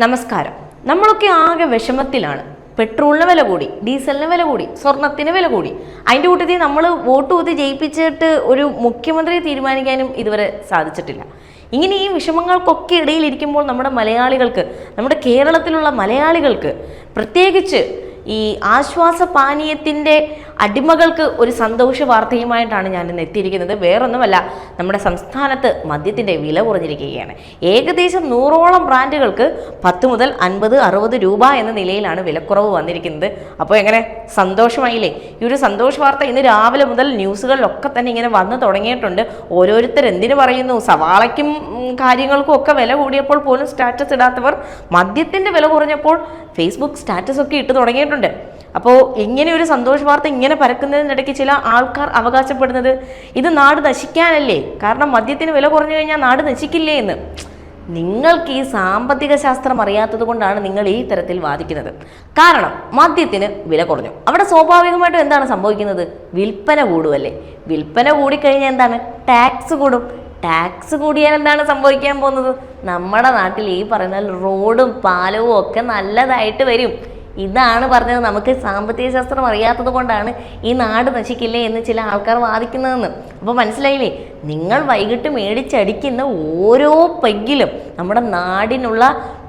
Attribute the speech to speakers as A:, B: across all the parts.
A: നമസ്കാരം. നമ്മളൊക്കെ ആകെ വിഷമത്തിലാണ്. പെട്രോളിന് വില കൂടി, ഡീസലിന് വില കൂടി, സ്വർണത്തിന് വില കൂടി. അതിൻ്റെ കൂട്ടത്തിൽ നമ്മൾ വോട്ട് ചെയ്ത് ജയിപ്പിച്ചിട്ട് ഒരു മുഖ്യമന്ത്രിയെ തീരുമാനിക്കാനും ഇതുവരെ സാധിച്ചിട്ടില്ല. ഇങ്ങനെ ഈ വിഷമങ്ങൾക്കൊക്കെ ഇടയിലിരിക്കുമ്പോൾ നമ്മുടെ മലയാളികൾക്ക്, നമ്മുടെ കേരളത്തിലുള്ള മലയാളികൾക്ക് പ്രത്യേകിച്ച് ഈ ആശ്വാസ പാനീയത്തിൻ്റെ അടിമകൾക്ക് ഒരു സന്തോഷ വാർത്തയുമായിട്ടാണ് ഞാനിന്ന് എത്തിയിരിക്കുന്നത്. വേറൊന്നുമല്ല, നമ്മുടെ സംസ്ഥാനത്ത് മദ്യത്തിൻ്റെ വില കുറഞ്ഞിരിക്കുകയാണ്. ഏകദേശം 100ഓളം ബ്രാൻഡുകൾക്ക് 10 മുതൽ 50, 60 രൂപ എന്ന നിലയിലാണ് വിലക്കുറവ് വന്നിരിക്കുന്നത്. അപ്പോൾ എങ്ങനെ സന്തോഷമായില്ലേ? ഈ ഒരു സന്തോഷ വാർത്ത ഇന്ന് രാവിലെ മുതൽ ന്യൂസുകളിലൊക്കെ തന്നെ ഇങ്ങനെ വന്നു തുടങ്ങിയിട്ടുണ്ട്. ഓരോരുത്തർ എന്തിനു പറയുന്നു, സവാളയ്ക്കും കാര്യങ്ങൾക്കും ഒക്കെ വില കൂടിയപ്പോൾ പോലും സ്റ്റാറ്റസ് ഇടാത്തവർ മദ്യത്തിൻ്റെ വില കുറഞ്ഞപ്പോൾ ഫേസ്ബുക്ക് സ്റ്റാറ്റസ് ഒക്കെ ഇട്ട് തുടങ്ങിയിട്ടുണ്ട്. അപ്പോൾ ഇങ്ങനെ ഒരു സന്തോഷ വാർത്ത ഇങ്ങനെ പരക്കുന്നതിനിടയ്ക്ക് ചില ആൾക്കാർ അവകാശപ്പെടുന്നത് ഇത് നാട് നശിക്കാനല്ലേ, കാരണം മദ്യത്തിന് വില കുറഞ്ഞു കഴിഞ്ഞാൽ നാട് നശിക്കില്ലേ എന്ന്. നിങ്ങൾക്ക് ഈ സാമ്പത്തിക ശാസ്ത്രം അറിയാത്തത് കൊണ്ടാണ് നിങ്ങൾ ഈ തരത്തിൽ വാദിക്കുന്നത്. കാരണം മദ്യത്തിന് വില കുറഞ്ഞു, അവിടെ സ്വാഭാവികമായിട്ടും എന്താണ് സംഭവിക്കുന്നത്? വിൽപ്പന കൂടുമല്ലേ. വിൽപ്പന കൂടിക്കഴിഞ്ഞാൽ എന്താണ്? ടാക്സ് കൂടും. ടാക്സ് കൂടിയാൽ എന്താണ് സംഭവിക്കാൻ പോകുന്നത്? നമ്മുടെ നാട്ടിൽ ഈ പറയുന്ന റോഡും പാലവും ഒക്കെ നല്ലതായിട്ട് വരും. ഇതാണ് പറഞ്ഞത്. നമുക്ക് സാമ്പത്തിക ശാസ്ത്രം അറിയാത്തത് കൊണ്ടാണ് ഈ നാട് നശിക്കില്ലേ എന്ന് ചില ആൾക്കാർ വാദിക്കുന്നതെന്ന്. അപ്പോൾ മനസ്സിലായില്ലേ? നിങ്ങൾ വൈകിട്ട് മേടിച്ചടിക്കുന്ന ഓരോ പെഗ്ഗിലും നമ്മുടെ നാടിനുള്ള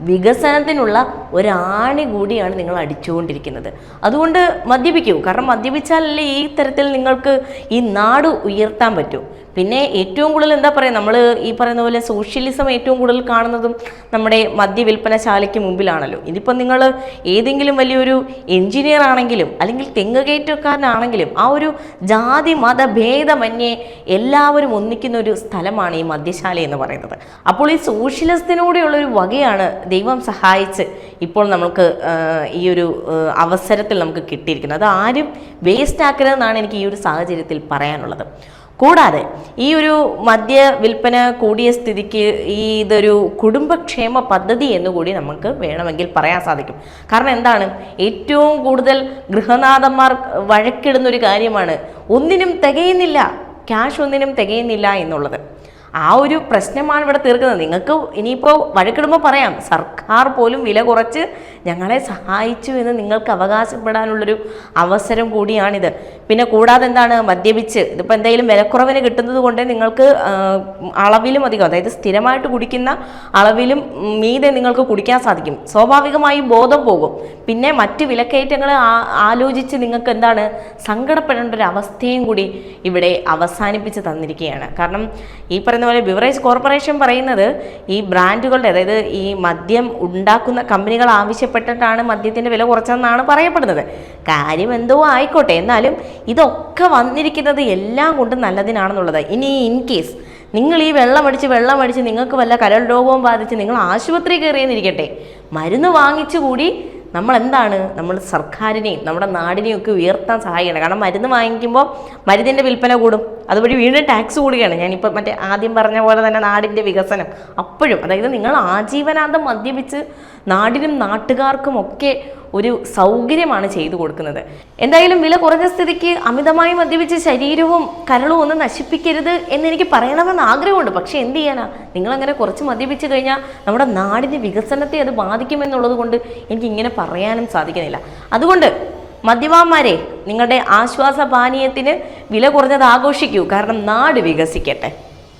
A: വികസനത്തിനുള്ള ഒരാണി കൂടിയാണ് നിങ്ങൾ അടിച്ചുകൊണ്ടിരിക്കുന്നത്. അതുകൊണ്ട് മദ്യപിക്കൂ. കാരണം മദ്യപിച്ചാലല്ലേ ഈ തരത്തിൽ നിങ്ങൾക്ക് ഈ നാട് ഉയർത്താൻ പറ്റൂ. പിന്നെ ഏറ്റവും കൂടുതൽ എന്താ പറയുക, നമ്മൾ ഈ പറയുന്ന പോലെ സോഷ്യലിസം ഏറ്റവും കൂടുതൽ കാണുന്നതും നമ്മുടെ മദ്യവിൽപ്പനശാലയ്ക്ക് മുമ്പിലാണല്ലോ. ഇതിപ്പോൾ നിങ്ങൾ ഏതെങ്കിലും വലിയൊരു എഞ്ചിനീയർ ആണെങ്കിലും അല്ലെങ്കിൽ തെങ്ങ് കയറ്റക്കാരനാണെങ്കിലും ആ ഒരു ജാതി മത ഭേദമന്യേ എല്ലാവരും ഒന്നിക്കുന്ന ഒരു സ്ഥലമാണ് ഈ മദ്യശാല എന്ന് പറയുന്നത്. അപ്പോൾ ഈ സോഷ്യലിസത്തിനോടെയുള്ളൊരു വകയാണ് ദൈവം സഹായിച്ച് ഇപ്പോൾ നമുക്ക് ഈ ഒരു അവസരത്തിൽ നമുക്ക് കിട്ടിയിരിക്കുന്നത്. അത് ആരും വേസ്റ്റ് ആക്കരുതെന്നാണ് എനിക്ക് ഈ ഒരു സാഹചര്യത്തിൽ പറയാനുള്ളത്. കൂടാതെ ഈ ഒരു മദ്യ വിൽപ്പന കൂടിയ സ്ഥിതിക്ക് ഇതൊരു കുടുംബക്ഷേമ പദ്ധതി എന്നുകൂടി നമുക്ക് വേണമെങ്കിൽ പറയാൻ സാധിക്കും. കാരണം എന്താണ്, ഏറ്റവും കൂടുതൽ ഗൃഹനാഥന്മാർ വഴക്കിടുന്നൊരു കാര്യമാണ് ഒന്നിനും തികയുന്നില്ല, ക്യാഷ് ഒന്നിനും തികയുന്നില്ല എന്നുള്ളത്. ആ ഒരു പ്രശ്നമാണ് ഇവിടെ തീർക്കുന്നത്. നിങ്ങൾക്ക് ഇനിയിപ്പോൾ വഴക്കിടുമ്പോൾ പറയാം, സർക്കാർ പോലും വില കുറച്ച് ഞങ്ങളെ സഹായിച്ചു എന്ന് നിങ്ങൾക്ക് അവകാശപ്പെടാനുള്ളൊരു അവസരം കൂടിയാണിത്. പിന്നെ കൂടാതെ എന്താണ്, മദ്യപിച്ച് ഇതിപ്പോൾ എന്തെങ്കിലും വിലക്കുറവിന് കിട്ടുന്നത് കൊണ്ട് നിങ്ങൾക്ക് അളവിലും അധികം, അതായത് സ്ഥിരമായിട്ട് കുടിക്കുന്ന അളവിലും മീതെ നിങ്ങൾക്ക് കുടിക്കാൻ സാധിക്കും. സ്വാഭാവികമായും ബോധം പോകും. പിന്നെ മറ്റ് വിലക്കയറ്റങ്ങളെ ആലോചിച്ച് നിങ്ങൾക്ക് എന്താണ് സങ്കടപ്പെടേണ്ട ഒരു അവസ്ഥയും കൂടി ഇവിടെ അവസാനിപ്പിച്ച് തന്നിരിക്കുകയാണ്. കാരണം ഈ പറയുന്ന പോലെ ബിവറേജ് കോർപ്പറേഷൻ പറയുന്നത് ഈ ബ്രാൻഡുകളുടെ, അതായത് ഈ മദ്യം ഉണ്ടാക്കുന്ന കമ്പനികൾ ആവശ്യപ്പെട്ടിട്ടാണ് മദ്യത്തിൻ്റെ വില കുറച്ചതെന്നാണ് പറയപ്പെടുന്നത്. കാര്യം എന്തോ ആയിക്കോട്ടെ, എന്നാലും ഇതൊക്കെ വന്നിരിക്കുന്നത് എല്ലാം കൊണ്ടും നല്ലതിനാണെന്നുള്ളത്. ഇനി ഇൻ കേസ് നിങ്ങൾ ഈ വെള്ളമടിച്ച് നിങ്ങൾക്ക് വല്ല കരൾ രോഗവും ബാധിച്ച് നിങ്ങൾ ആശുപത്രി കയറിയെന്നിരിക്കട്ടെ, മരുന്ന് വാങ്ങിച്ചുകൂടി നമ്മൾ സർക്കാരിനെയും നമ്മുടെ നാടിനെയും ഒക്കെ ഉയർത്താൻ സഹായിക്കണം. കാരണം മരുന്ന് വാങ്ങിക്കുമ്പോൾ മരുന്നിൻ്റെ വിൽപ്പന കൂടും, അതുവഴി വീണ്ടും ടാക്സ് കൂടുകയാണ്. ഞാനിപ്പോൾ ആദ്യം പറഞ്ഞ പോലെ തന്നെ നാടിൻ്റെ വികസനം അപ്പോഴും, അതായത് നിങ്ങൾ ആജീവനാന്തം മദ്യപിച്ച് നാടിനും നാട്ടുകാർക്കും ഒക്കെ ഒരു സൗകര്യമാണ് ചെയ്തു കൊടുക്കുന്നത്. എന്തായാലും വില കുറഞ്ഞ സ്ഥിതിക്ക് അമിതമായി മദ്യപിച്ച് ശരീരവും കരളും ഒന്നും നശിപ്പിക്കരുത് എന്നെനിക്ക് പറയണമെന്ന് ആഗ്രഹമുണ്ട്. പക്ഷെ എന്ത് ചെയ്യാനാ, നിങ്ങളങ്ങനെ കുറച്ച് മദ്യപിച്ച് കഴിഞ്ഞാൽ നമ്മുടെ നാടിൻ്റെ വികസനത്തെ അത് ബാധിക്കുമെന്നുള്ളത് കൊണ്ട് എനിക്ക് ഇങ്ങനെ പറയാനും സാധിക്കുന്നില്ല. അതുകൊണ്ട് മദ്യപാന്മാരെ, നിങ്ങളുടെ ആശ്വാസ പാനീയത്തിന് വില കുറഞ്ഞത് ആഘോഷിക്കൂ. കാരണം നാട് വികസിക്കട്ടെ.